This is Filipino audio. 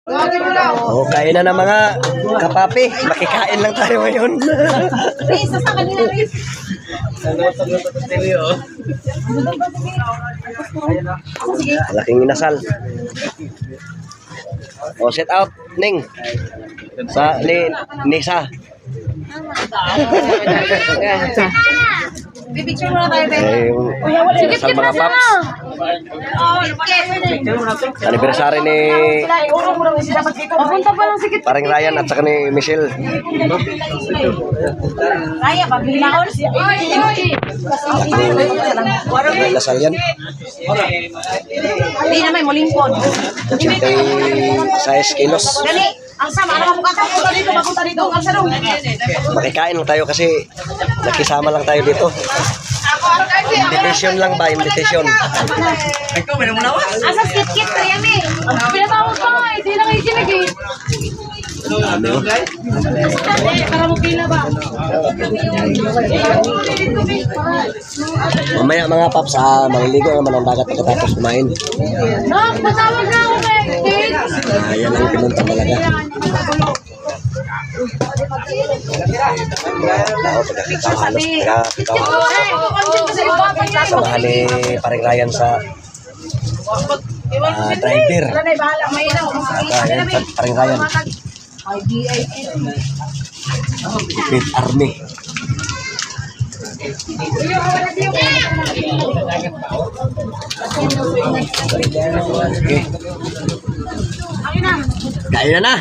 Oh, kain na ng mga kapapi. Makikain lang tayo ngayon. Riz, saan kanina, Riz? Malaking inasal. Oh, set out, Ning. Sa Nisa. Pipicture muna tayo, Ben. Yung inasal mga paps. Anniversary ni Papunta pa lang sikit. paring Ryan at saka ni Michelle. Raya, pagbilaon. Inasal yan. Hindi na may mulingkod. 86 kilos. Dali, ang sama. Ano ka mapunta dito? Ang sarong. Makikain lang tayo kasi nakisama lang tayo dito. Invitation lang ba? Invitation. Asa skit-kit ka yan eh. Pinatawag pa nga eh. Di na kayo kinig eh. Para mo pila ba? Mamaya mga paps, mangligo naman ang dagat pagkatapos kumain. Nak, patawag na ako kay Kate. Yan ang pinunta talaga. Samahan ni paring Ryan sa driver. Ayan, paring Ryan. Big Army. Okay. Kain na na.